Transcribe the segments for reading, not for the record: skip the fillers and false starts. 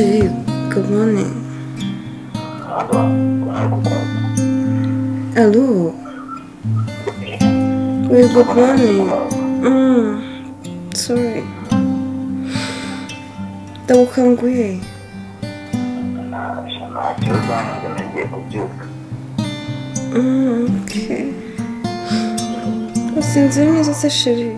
Chérie, good morning. Allô? Oui, good morning. Sorry. Ndagukanguye. Okay. Usinzira neza se chérie?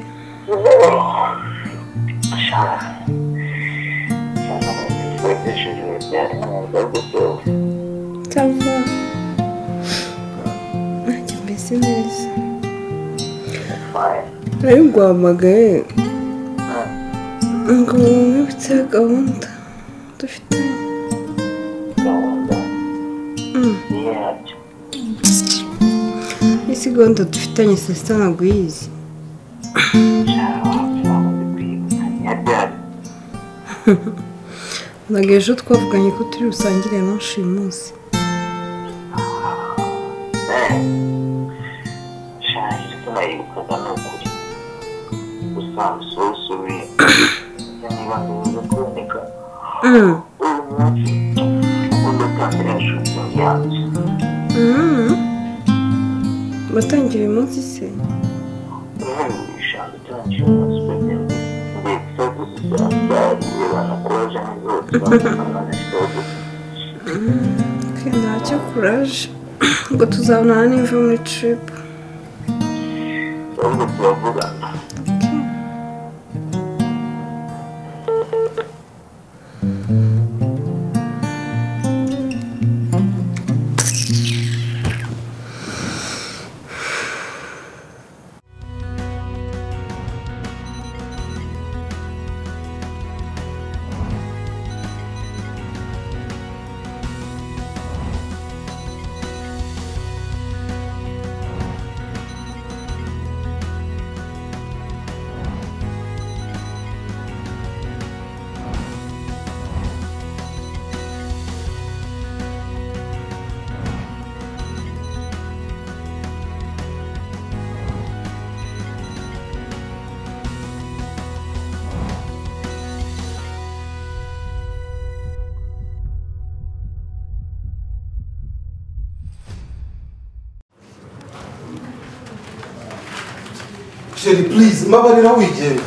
Ça va. Nanjye mbese neza. Nari nguhamagaye ngo wibutse gahunda dufitanye. Isi gahunda dufitanye sesta ntabwo uyizi. Ntabwo ejo twavuganye ko turi busangire nonshi uyu munsi. Batangira uyu munsi se? Ntacyo courage ngo tuzabonana niva muri trip. Chérie, please, mbabarira wigenda.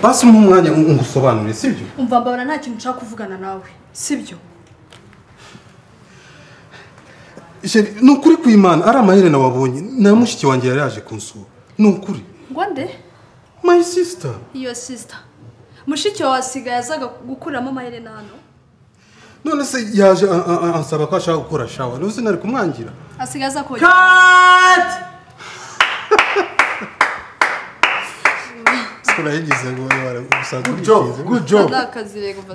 Basi mu mwanya ngusobanurire, sibyo? Umva mbabara nta kintu nshaka kuvugana nawe, sibyo? Chérie, nukuri kw'Imana ari amaherena wabonye, na mushiki wanjye yari yaje kunsura. Nukuri. Ngwande? My sister. Your sister. Mushiki wawe asigaye azaga gukuriramo amaherena hano? None se yaje ansaba ko ashaka gukora shower. None se nari kumwangira? Asigaye aza ko. Cut! Good job, good job.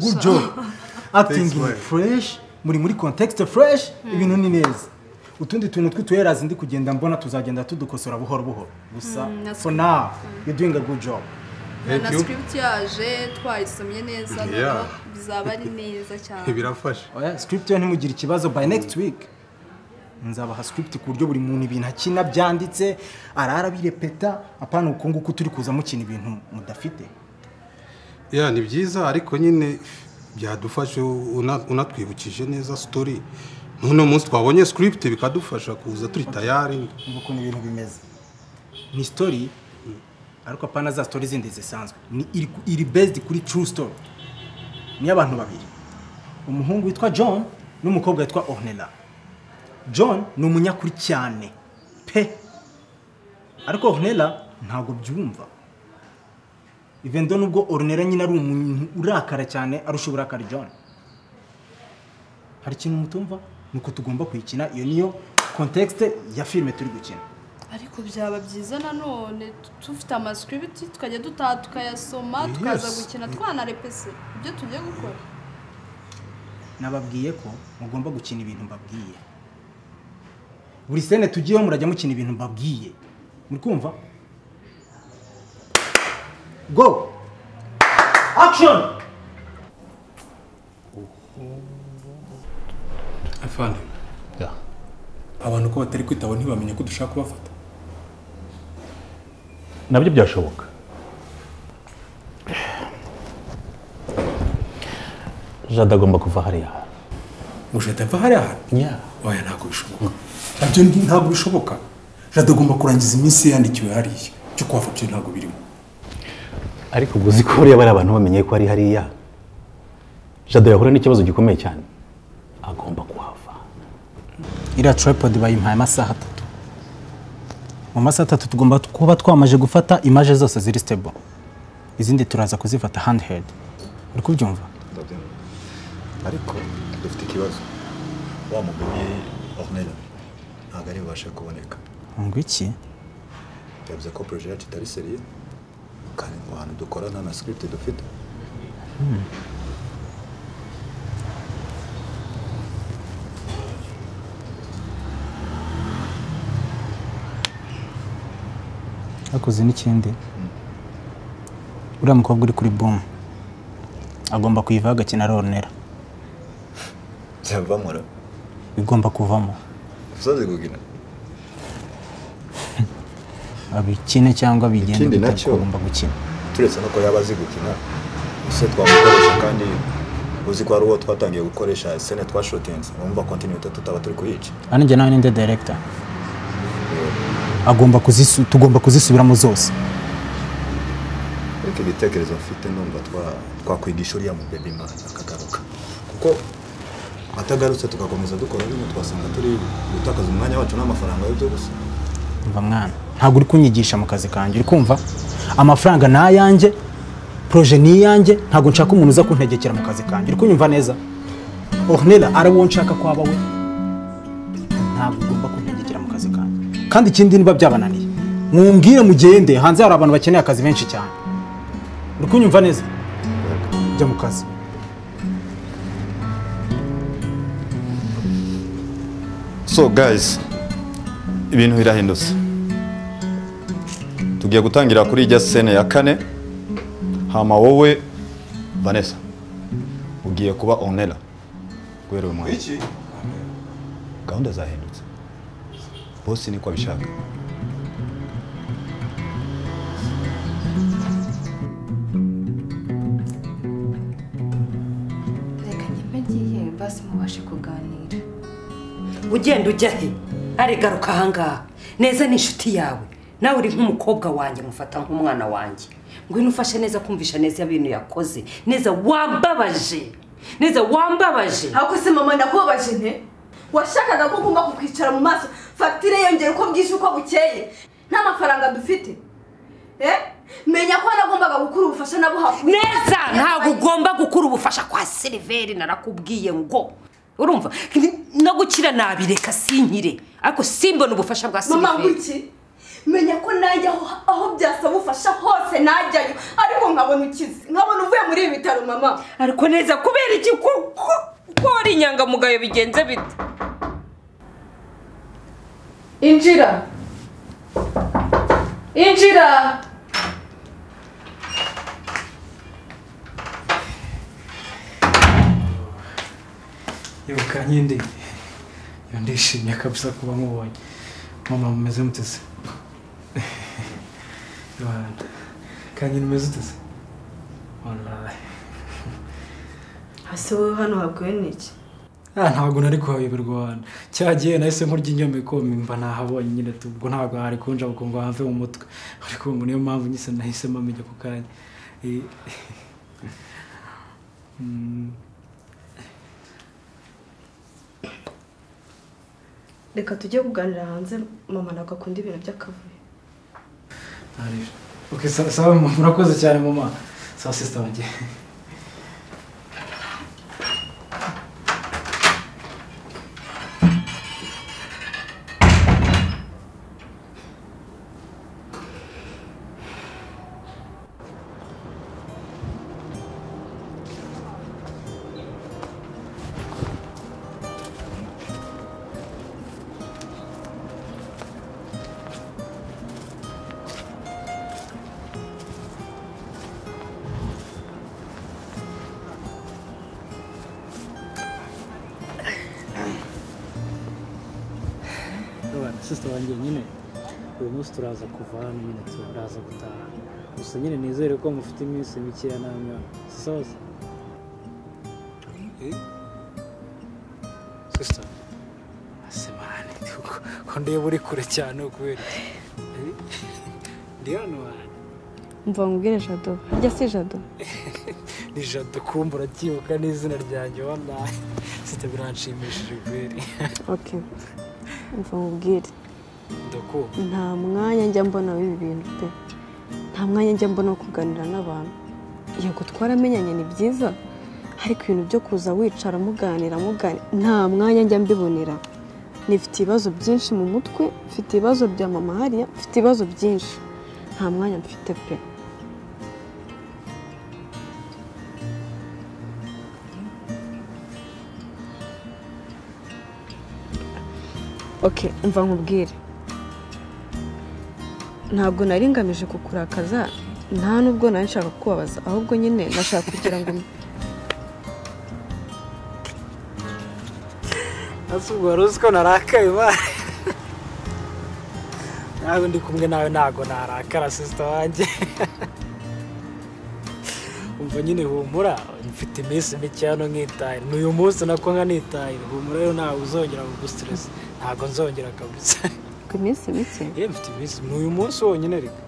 Good job. Acting fresh, muri context fresh, ibintu ni neza. Utundi tuntu tw'utwerazi ndi kugenda mbona tuzagenda tudukosora buhoro buhoro. Gusa for now, you're doing a good job. Na script yaje twayisomye neza no bizaba ari neza cyane. Birafasha. Oya, script yo ntimugira ikibazo by next week. Nzabaha script ku buryo buri muntu ibintu akina byanditse arara birepeta apana uko nguko turi kuza mukina ibintu mudafite. Ya ni byiza ariko nyine byadufashe unatwibukije neza story. None umunsi twabonye script bikadufasha kuza turi tayari nguko ni ibintu bimeze. Ni story ariko apana za story zindi zisanzwe. Ni iri based kuri true story. Ni abantu babiri. Umuhungu witwa John n'umukobwa witwa Ornella. John ni umunyakuri cyane pe ariko Ornella ntago byumva even though nubwo Ornella nyine ari umuntu urakara cyane arusha uburakari John. Hari ikintu mutumva nuko tugomba kuyikina iyo niyo context ya filme turi gukina. Ariko byaba byiza nanone tufite ama script tukajya dutaha tukayasoma tukaza gukina twanarepese ibyo tugiye gukora. Nababwiye ko mugomba gukina ibintu mbabwiye. Buri sene tugiyeho murajya mukina ibintu mbabwiye. Muri kumva? Go! Action! Afande. Ya. Abantu ko batari kwitabo ntibamenye ko dushaka kubafata. Nabyo byashoboka. Jada agomba kuva hariya. Jada ava hariya? Yeah. Oya ntabwo bishoboka. Nabyo ntabwo bishoboka. Jada agomba kurangiza iminsi yandikiwe hariya. Cyo kuhava byo ntabwo birimo. Ariko ubwo ziko buriya bari abantu bamenye ko ari hariya. Jada yahura n'ikibazo gikomeye cyane. Agomba kuhava. Iriya tripod bayimpaye amasaha 3. Mu masaha 3 tugomba kuba twamaje gufata image zose ziri stable. Izindi turaza kuzifata handheld. Uri kubyumva? Ariko dufite ikibazo. Wa mugabo Ornella ntabwo ari bubashe kuboneka. Ngo iki? Yavuze ko projet yacu itari seriye kandi ngo hano dukorana na script dufite. Akoze n'ikindi. Uriya mukobwa uri kuri boom agomba kuyivaho agakina Ornella. Byavamura. Bigomba kuvamo. Usaze gukina. Abikine cyangwa bigende bitagomba gukina. Turetse no ko yabazi gukina. Ese twamukoresha kandi uzi ko ari uwo twatangiye gukoresha scene twashotinze. Urumva continuity tutaba turi kuyica. Anije nawe ni director. Agomba tugomba kuzisubiramo zose. Ariko ibitekerezo mfite numva twakwigisha uriya mu baby man akagaruka. Kuko atagarutse tugakomeza dukora bimwe twasanga turi gutakaza umwanya wacu n'amafaranga y'ibyo gusa. Umva mwana, ntabwo uri kunyigisha mu kazi kanjye, uri kumva? Amafaranga na yanjye, projet ni yanjye, ntabwo nshaka umuntu uza kuntegekera mu kazi kanjye. Uri kunyumva neza? Ornella arawo nshaka kwaba we. Ntabwo ugomba kuntegekera mu kazi kanjye. Kandi ikindi niba byabananiye, mumbwire mugende, hanze hari abantu bakeneye akazi benshi cyane. Uri kunyumva neza? Jya mu kazi. So guys, ibintu birahindutse. Tugiye gutangira kuri ijya scene ya 4. Hama wowe Vanessa ugiye kuba Ornella. Gwero mwe. Iki? Gahunda zahindutse. Boss niko abishaka. Reka ngiye basi mubashe kuganira. Ugenda ujya he? Aregaruka ahangaha. Neza ni inshuti yawe. Nawe uri nk'umukobwa wanjye mufata nk'umwana wanjye. Ngwino ufashe neza kumvisha neza ibintu yakoze. Neza wambabaje. Neza wambabaje. Ako se mama ndakubabaje nte? Washakaga ko ngomba kukwicara mu maso facture yongera uko bwije uko bukeye. Nta mafaranga dufite. Menya ko nagombaga gukura ubufasha nabuhakuye. Neza ntabwo ugomba gukura ubufasha kwa Silveri narakubwiye ngo. Urumva? No gukira nabireka sinkire. Ariko simbona ubufasha bwa Silveri. Mama nguki? Menya ko nanjye aho byasaba ubufasha hose najyayo. Ariko nkabona ukize. Nkabona uvuye muri ibi bitaro mama. Ariko neza kubera iki ko ari inyangamugayo bigenze bite? Injira. Injira. Yoka nyindi. Yondishimye kabisa kuba mubonye. Mama mumeze mutese. Rwanda. Kanyine mumeze mutese. Wallahi. Hase wowe hano habwiwe n'iki? Ntabwo nari kuhayoberwa hano. Cyagiye nahise nkurya inyome ko mimba nahabonye nyine tubwo ntabwo hari kunja bukungo have mu mutwe. Ariko niyo mpamvu nyise nahise mamenya ku kanya. Reka tujye kuganira hanze mama ntabwo akunda ibintu by'akavuyo. Okay, sawa murakoze cyane mama. Sawa sister wanjye. Sister wanjye nyine uyu munsi turaza kuva hano nyine turaza gutaha gusa nyine nizere ko mufite iminsi mikeya namwe sawa twista asemane ko ndeba uri kure cyane ukubera ndi hano mva ngubwire Jado harya si Jado ni Jado kumbura cyibuka n'izina ryanjye wallahi site biranshimishije kweri okay mva ngubwire ndako nta mwanya njya mbona w'ibi bintu pe nta mwanya njya mbona kuganira n'abantu yego twaramenyanye ni byiza ariko ibintu byo kuza wicara muganira nta mwanya njya mbibonera nifite ibibazo byinshi mu mutwe mfite ibibazo bya mama hariya mfite ibibazo byinshi nta mwanya mfite pe okay umva nkubwire ntabwo nari ngamije kukurakaza nta nubwo nari nshaka kukubabaza ahubwo nyine nashaka kugira ngo asubwo rusiko narakaye ba nawe ndi kumwe nawe ntago narakara sister wanjye umva nyine humura mfite iminsi mike hano nkitaye n'uyu munsi nako nkanitaye humura rero ntawe uzongera kugustress ntago nzongera kabisa iminsi mike mfite iminsi n'uyu munsi wonyine ariko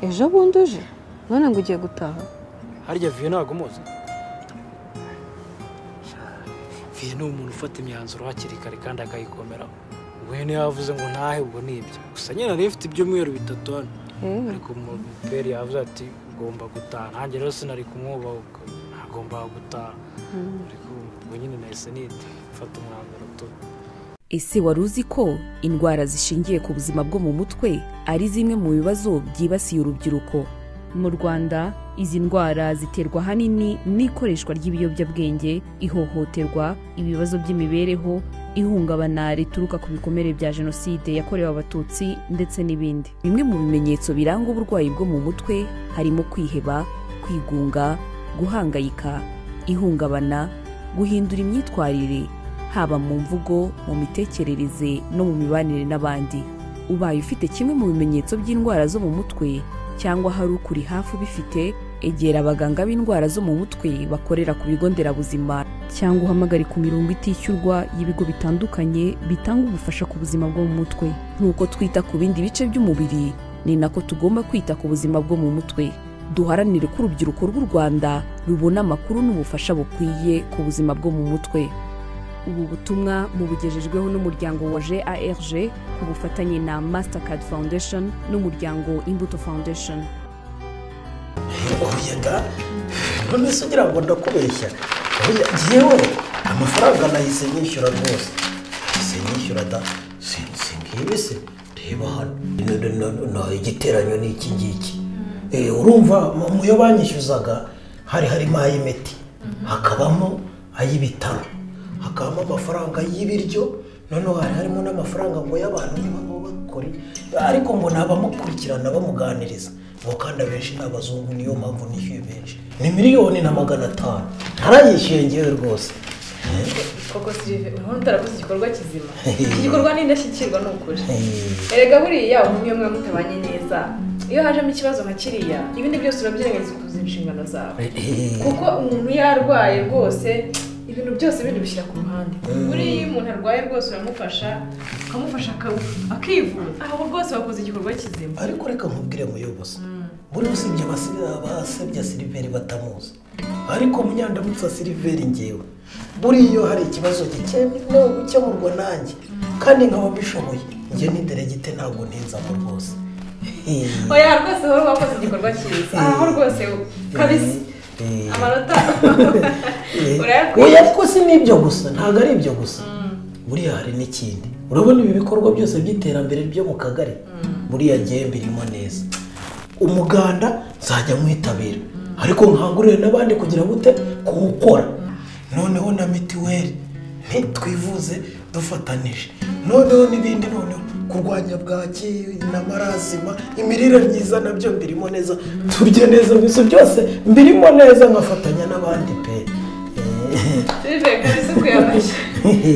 ejo bundi uje none ngo ugiye gutaha harya viye ntago muzi viye ni umuntu ufata imyanzuro hakiri kare kandi akayikomeraho we niyo yavuze ngo ntahe ubwo nibyo gusa nyine nari mfite ibyumweru 3 hano ariko umuperi yavuze ati ugomba gutaha nanjye rero sinari kumwubahuka ntagomba gutaha ariko ubwo nyine nahise mfata umwanzuro tu. Ese wari uzi ko indwara zishingiye ku buzima bwo mu mutwe ari zimwe mu bibazo byibasiye urubyiruko? Mu Rwanda izi ndwara ziterwa hanini n'ikoreshwa ry'ibiyobyabwenge, ihohoterwa, ibibazo by'imibereho, ihungabana rituruka ku bikomere bya jenoside yakorewe abatutsi ndetse n'ibindi. Bimwe mu bimenyetso biranga uburwayi bwo mu mutwe harimo kwiheba, kwigunga, guhangayika, ihungabana, guhindura imyitwarire haba mu mvugo, mu mitekerereze no mu mibanire n'abandi. Ubaye ufite kimwe mu bimenyetso by'indwara zo mu mutwe cyangwa hari ukuri hafi ubifite, egera abaganga b'indwara zo mu mutwe bakorera ku bigo nderabuzima cyangwa uhamagare ku mirongo itishyurwa y'ibigo bitandukanye bitanga ubufasha ku buzima bwo mu mutwe. Nk'uko twita ku bindi bice by'umubiri, ni nako tugomba kwita ku buzima bwo mu mutwe. Duharanire ko urubyiruko rw'u Rwanda rubona amakuru n'ubufasha bukwiye ku buzima bwo mu mutwe. Ubu butumwa mubugejejweho n'umuryango wa GARG ku bufatanye na Mastercard Foundation n'umuryango Imbuto Foundation. Oyaga none se ugira ngo ndakubeshya, yewe amafaranga nahise nyishyura rwose, nahise nyishyura da singibi se reba hano igiteranyo ni iki ngiki. Urumva muyo banyishyuzaga harimo ay'imiti, hakabamo ay'ibitaro, hakabamo amafaranga y'ibiryo, noneho harimo n'amafaranga ngo y'abantu bakora, ariko ngo nabamukurikirana bamuganiriza ngo kandi abenshi n'abazungu, niyo mpamvu nishyuye benshi ni 1,500,000 ntarayishyuye ngewe rwose. Koko Sylvie urabona utarakoze igikorwa kizima, iki gikorwa ni indashyikirwa n'ukuri. Erega buriya umwe mwe mutabanye neza, iyo hajemo ikibazo nka kiriya ibindi byose urabyirengagiza kuzuza inshingano zawe, kuko umuntu yarwaye rwose ibintu byose bindi bishyira ku ruhande. Buriya umuntu arwaye rwose uramufasha, ukamufasha akivura, aho rwose wakoze igikorwa kizima. Ariko reka nkubwire muyobozi, buri usibye abasebya Silveri batamuzi, ariko munyandamutsa Silveri ngewe buriya iyo hari ikibazo gikenewe gukemurwa nanjye kandi nkaba bishoboye, njye ni deregite ntabwo ntinzamo rwose. Oya rwose wowe wakoze igikorwa cyiza, aho rwose kabisi amanota oya ko si n'ibyo gusa, ntabwo ari ibyo gusa, buriya hari n'ikindi. Urabona ibi bikorwa byose by'iterambere byo mu kagari, buriya ngewe mbirimo neza. Umuganda nzajya mwitabira, ariko nkangurire n'abandi kugira gute kuwukora. Noneho na mitiweli ntitwivuze dufatanije, noneho n'ibindi, noneho kurwanya bwaki n'amarazima, imirire myiza nabyo mbirimo neza, turye neza, biso byose mbirimo neza, nkafatanya n'abandi pe. Sylvie kabisa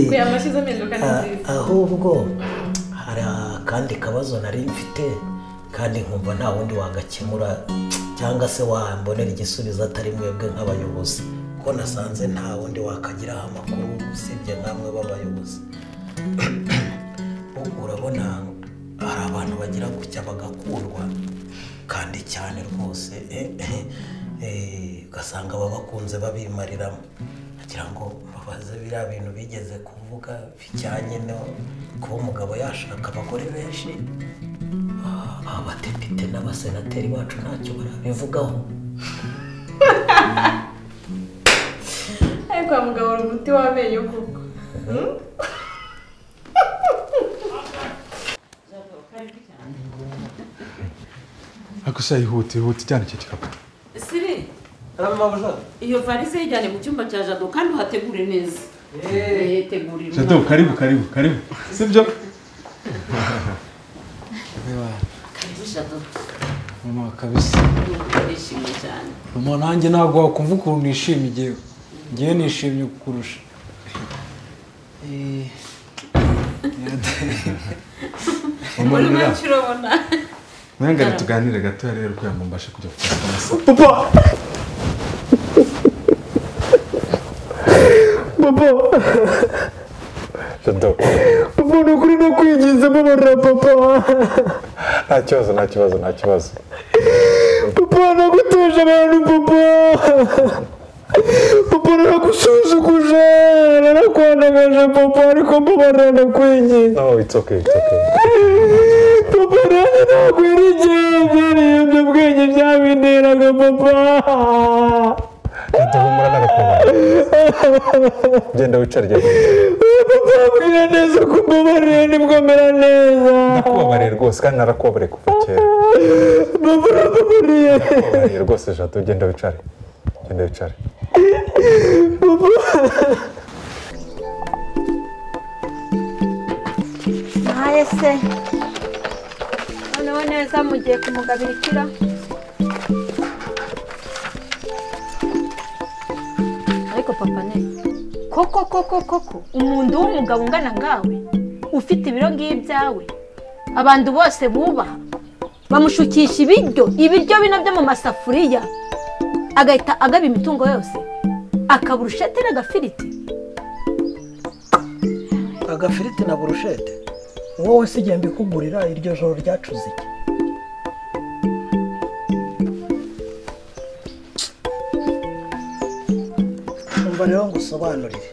kuyamashyi z'aminduka nziza. Ahubwo hari akandi kabazo nari mfite kandi nkumva nta wundi wagakemura cyangwa se wambonera igisubizo atari mwebwe nk'abayobozi, ko nasanze nta wundi wakagiraho amakuru usibye ubwenge namwe b'abayobozi urabona hari abantu bagira gutya bagakundwa kandi cyane rwose ugasanga babakunze babimariramo kugira ngo babaze biriya bintu bigeze kuvuga bijyanye no kuba umugabo yashaka abagore benshi. Abadepite n'abasenateri bacu ntacyo barabivugaho. ariko mugabo umuti w'amenyo kuko Ako se ihute cyane iki gikapu. Siri. Iyo valise yijyane mu cyumba cya Jado kandi uhategure neza. Tegurira. Jado karibu. Sibyo? Karibu Jado. Mama kabisa. Ndishimye cyane. Mama nanjye ntabwo wakumva ukuntu nishimiye ngiye nishimye kukurusha. Muri macurobona. Mwangara tuganire gato rero ko yamumbashe kujya gufata amasa. Papa. Jado. Papa nukuri nakwigize mabara papa. Nta kibazo. Papa naguteje abantu papa. Papa narakusuzuguje, narakwandagaje papa ariko mabara nakwigize. No, it's okay. Papa ntabwo yarigeze ibyo bwenge byabinteraga papa. Humura n'agakombe. Genda wicare. Papa mbwira neza ko mbabarira nibwo mera neza. Ndakubabarira rwose kandi narakubabariye kuva kera. Papa nakubabariye. Ndakubabarira rwose Jado, genda wicare. Ntaye se noneho neza mugiye kumugabirikira. Ariko papa ne koko umuntu w'umugabo ungana ngawe ufite ibiro ngibyawe abantu bose bubaha bamushukisha ibiryo bino byo mu masafuriya agahita agaba imitungo yose akabura urushete n'agafiriti. Agafiriti na burushete wowe sigiye mbikugurira iryo joro ryacuze iki? Umva rero ngusobanurire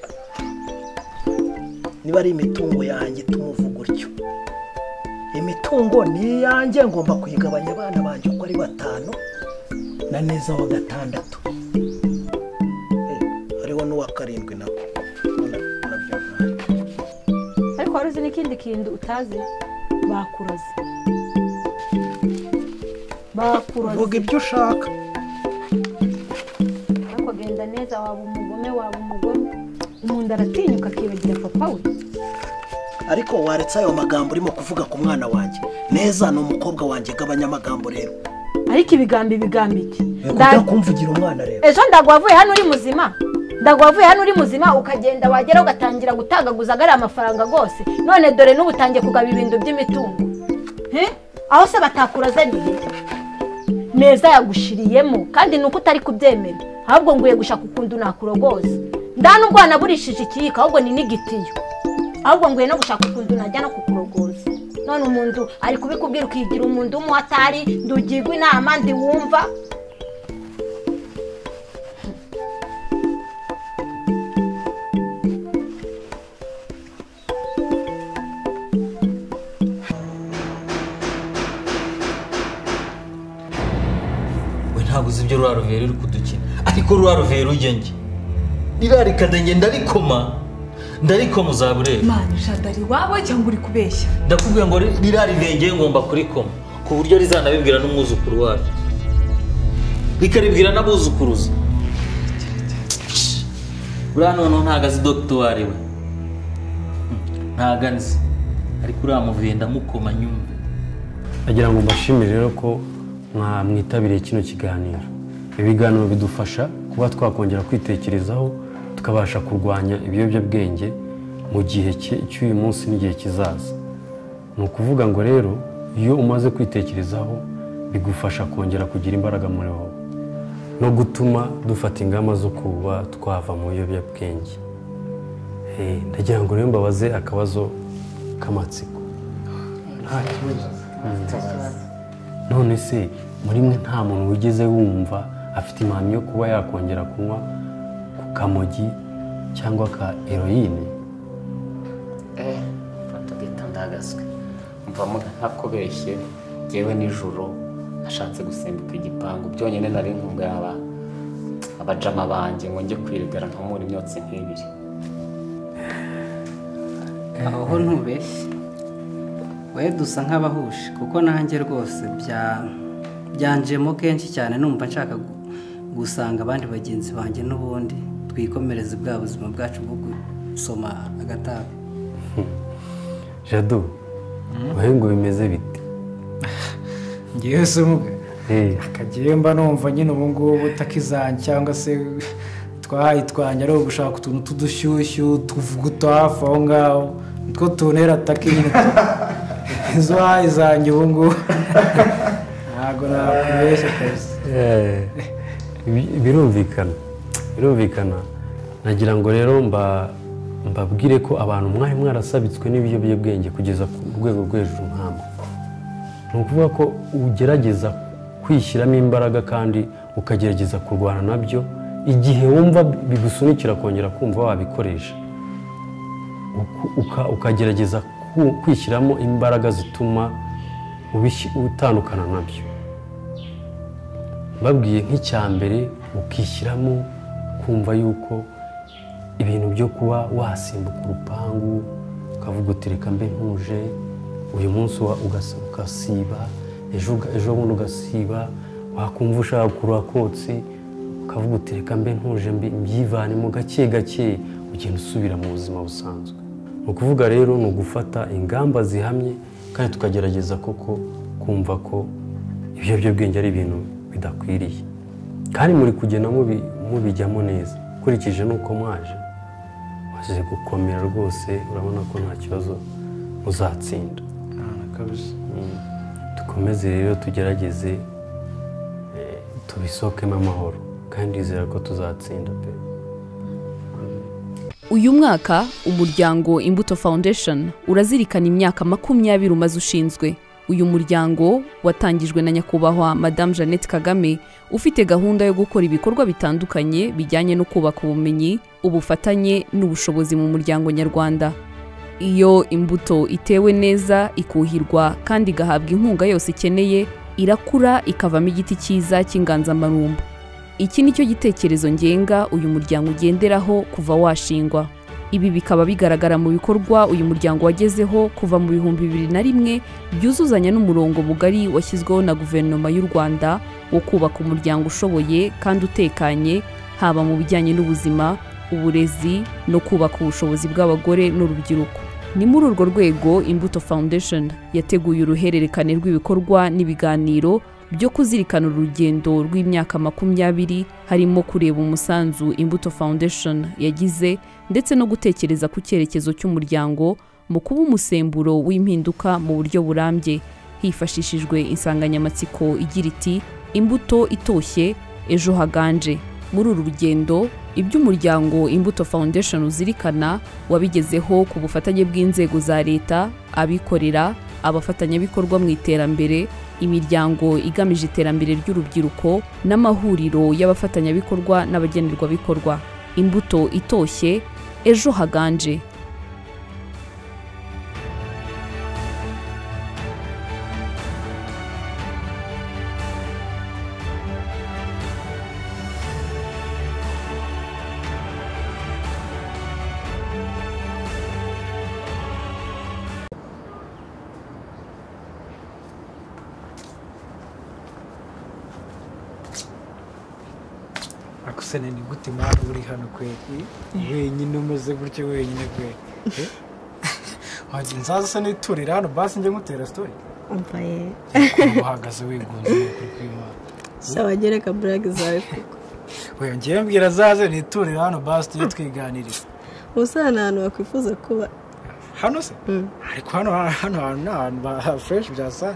niba ari imitungo yanjye tumuvuga utyo. Imitungo ni iyanjye ngomba kuyigabanya abana banjye uko ari 5 na neza wa 6 hariho n'uwa 7 nako. Ariko wari uzi n'ikindi kintu utazi bakuraze. Vuga ibyo ushaka. Ariko genda neza waba umugome umuntu aratinyuka akibagira papa we. Ariko waretse ayo magambo urimo kuvuga ku mwana wanjye. Neza ni umukobwa wanjye gabanya amagambo rero. Ariko ibigambi iki? Ndakumvugira umwana rero. Ejo ndagwavuye hano uri muzima ukagenda wagera ugatangira gutagaguza agari amafaranga gose. None dore n'ubutangiye kugaba ibintu by'imitungo. Aho se batakuraza nihe? Neza yagushiriyemo kandi nuko utari kubyemera. Ahubwo nguye gushaka ukundu nakurogoza. Ndana ubwana burishije ikiyika ahubwo ni n'igitiyo. Ahubwo nguye no gushaka ukundu najya no kukurogoza. None umuntu ari kubikubwira ukigira umuntu umuhatari ndugirwa inama ndi wumva. Ntabwo uzi ibyo Ruraruvera uri kudukina ariko Ruraruvera ugenge rirarikadenge ndarikoma uzabureba. Mana Jadari wabo cyangwa uri kubeshya? Ndakubwiye ngo rirarivengeye ngomba kurikoma ku buryo rizanabibwira n'umwuzukuru wacu rikaribwira n'abuzukuruza. Buriya noneho ntago azi dogitwari we ntago azi ariko uriya muvuye ndamukoma nyumve. Nagira ngo mbashimire rero ko mwitabiriye kino kiganiro. Ibiganiro bidufasha kuba twakongera kwitekerezaho tukabasha kurwanya ibiyobyabwenge mu gihe cy'uyu munsi n'igihe kizaza. Ni ukuvuga ngo rero iyo umaze kwitekerezaho bigufasha kongera kugira imbaraga muri wowe no gutuma dufata ingamba zo kuba twava mu biyobyabwenge. ndagira ngo rero mbabaze akabazo k'amatsiko. nta kibazo. None se muri mwe nta muntu wigeze wumva afite impamyi yo kuba yakongera kunywa ku kamogi cyangwa ka heroine? fata gita ndagaswe mva muga ntakobeshye yewe nijoro nashatse gusimbuka igipangu byonyine nari nkumbuye abajama banjye ngo njye kwirigara nkamura imyotsi nk'ibiri. aho ntubeshye we dusa nk'abahushe kuko nanjye rwose byanjemo kenshi cyane numva nshaka gusanga abandi bagenzi banjye n'ubundi twikomereze bwa buzima bwacu bwo gusoma agatabi. Jado wowe ngo bimeze bite? ngewe se muga akagiye mba numva nyine ubu ngubu utakizanye cyangwa se twahitwanya ari ugushaka utuntu tudushyushyu tuvuguta hafi aho ngaho nitwo tunera atake nyine izo wahizanye ubu ngubu ntabwo nakubeshya kabisa. birumvikana nagira ngo rero mbabwire ko abantu mwari mwarasabitswe n'ibiyobyabwenge kugeza ku rwego rwo hejuru nk'amwe. ni ukuvuga ko ugerageza kwishyiramo imbaraga kandi ukagerageza kurwana nabyo igihe wumva bigusunikira kongera kumva wabikoresha, ukagerageza kwishyiramo imbaraga zituma utandukana nabyo. babwiye nk'icya mbere ukishyiramo kumva yuko ibintu byo kuba wasimbuka urupangu ukavuga uti reka mbe ntuje uyu munsi ugasiba ejo bundi ugasiba wakumva ushaka kurura kotsi ukavuga uti reka mbe ntuje mbyivanemo gake gake ugenda usubira mu buzima busanzwe. ni ukuvuga rero ni ugufata ingamba zihamye kandi tukagerageza koko kumva ko ibiyobyabwenge ari ibintu bidakwiriye kandi muri kugenda mubijyamo neza ukurikije n'uko mwaje gukomera rwose urabona ko nta kibazo muzatsinda. dukomeze rero tugerageze tubisohokemo amahoro kandi izera ko tuzatsinda pe. Uyu mwaka umuryango Imbuto Foundation urazirikana imyaka 20 umaze ushinzwe. Uyu muryango watangijwe na nyakubahwa Madame Jeannette Kagame ufite gahunda yo gukora ibikorwa bitandukanye bijyanye no kubaka ubumenyi, ubufatanye n'ubushobozi mu muryango nyarwanda. Iyo imbuto itewe neza ikuhirwa kandi igahabwa inkunga yose ikeneye, irakura ikavamo igiti cyiza cy'inganzamarumbu. Iki nicyo gitekerezo ngenga uyu muryango ugenderaho kuva washingwa. Ibi bikaba bigaragara mu bikorwa uyu muryango wagezeho kuva mu 2001 byuzuzanya n'umurongo mugari washyizweho na guverinoma y'u Rwanda wo kubaka umuryango ushoboye kandi utekanye, haba mu bijyanye n'ubuzima, uburezi no kubaka ubushobozi bw'abagore n'urubyiruko. Ni muri urwo rwego Imbuto Foundation yateguye uruhererekane rw'ibikorwa n'ibiganiro byo kuzirikana urugendo rw'imyaka 20 harimo kureba umusanzu Imbuto Foundation yagize ndetse no gutekereza ku cyerekezo cy'umuryango mu kuba umusemburo w'impinduka mu buryo burambye hifashishijwe insanganyamatsiko igira iti imbuto itoshye ejo haganje. Muri uru rugendo iby'umuryango Imbuto Foundation uzirikana wabigezeho ku bufatanye bw'inzego za leta, abikorera, abafatanyabikorwa mu iterambere, imiryango igamije iterambere ry'urubyiruko n'amahuriro y'abafatanyabikorwa n'abagenerwabikorwa. Imbuto itoshye ejo haganje. akusene ni gute mwana uri hano kweki wenyine umeze gutyo wenyine kweki waje nzaza se niturira hano basi nje ngutera story umvaye uhagaze wigunze kuri kwima sawa gereka brag zawe kuko we ngiye mbwira zaze niturira hano basi tujye twiganirira usana hano bakwifuza kuba hano se ariko hano fresh byasa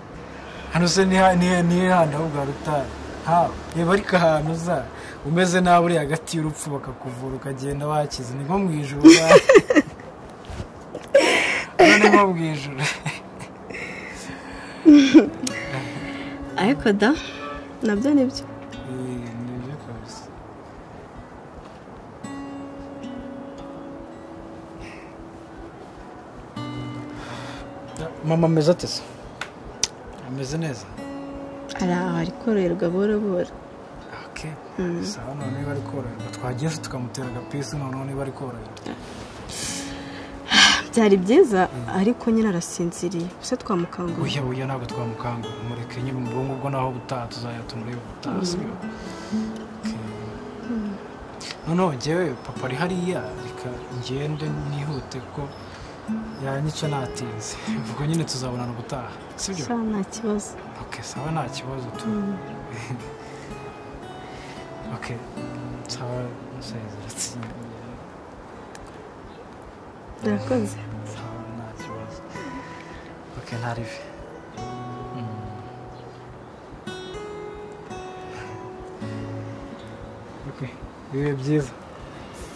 hano se ni hano ahubwo rutari ha niba ariko ahantu za umeze nabi uri hagati y'urupfu bakakuvura ukagenda wakize ni nko mu ijuru bw'ijuru ariko da nabyo nibyo nibyo kabisa mama ameze ate se ameze neza hari aho ari koroherwa buhoro buhoro sawa none niba ari koroherwa twagiye tukamutera agapisi noneho niba ari koroherwa byari byiza ariko nyine arasinziriye gusa twamukangura oya ntabwo twamukangura mureke nyine mu bwonko bwo naho butaha tuzajya tumureba ubutaha sibyo noneho njyewe papa ari hariya reka ngende nihute kuko yanyica natinze ubwo nyine tuzabonana ubutaha sibyo sawa nta kibazo sawa nta kibazo tu sawa nsezera urakoze sawa nta kibazo ntarive bibe byiza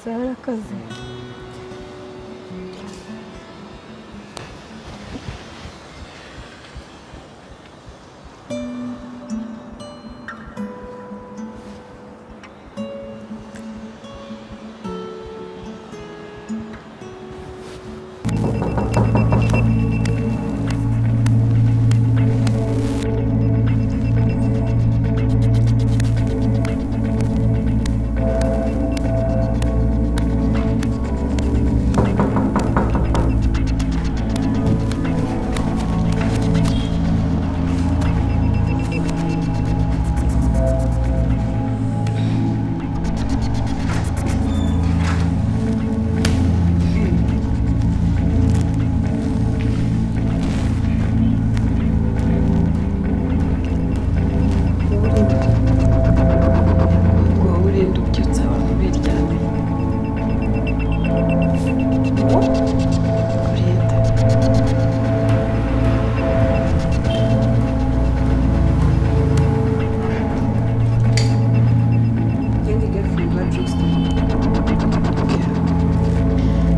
sawa urakoze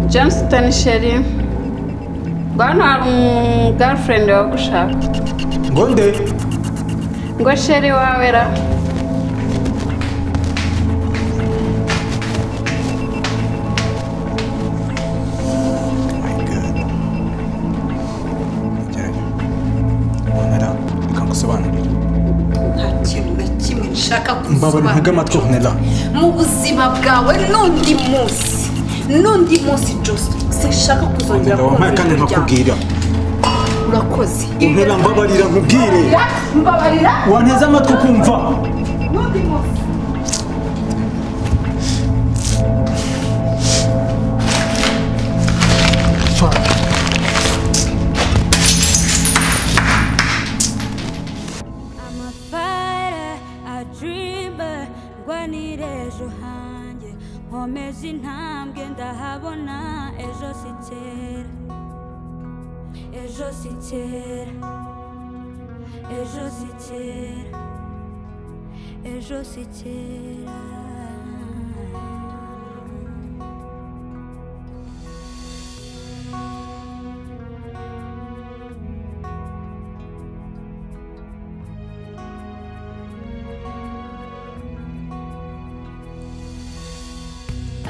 Johnston Sherry bwana hari girlfriend wagushaka ngo nde ngo Sherry wawe ra mbabara ntega amatwi Ornella mu buzima bwawe n'undi munsi Jose sinshaka kuzongera kumva kandi nkakubwira urakoze Ornella mbabarira nkubwire mbabarira wanteze amatwi kumva n'undi munsi nkomeza intambwe ndahabona ejo si kera ejo si kera ejo si kera ejo si kera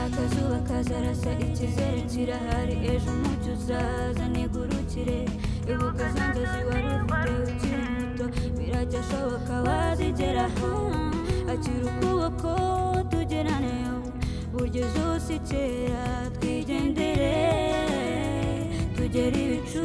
akazuba kazarasa ikizere kirahari ejo umucyo uzaza nigurukire ibuka za nzozi wari ufite ukiri muto birajya ashoboka wazigeraho akira ukuboko tugeraneyo burya ejo si kera twigendere tugere ibicu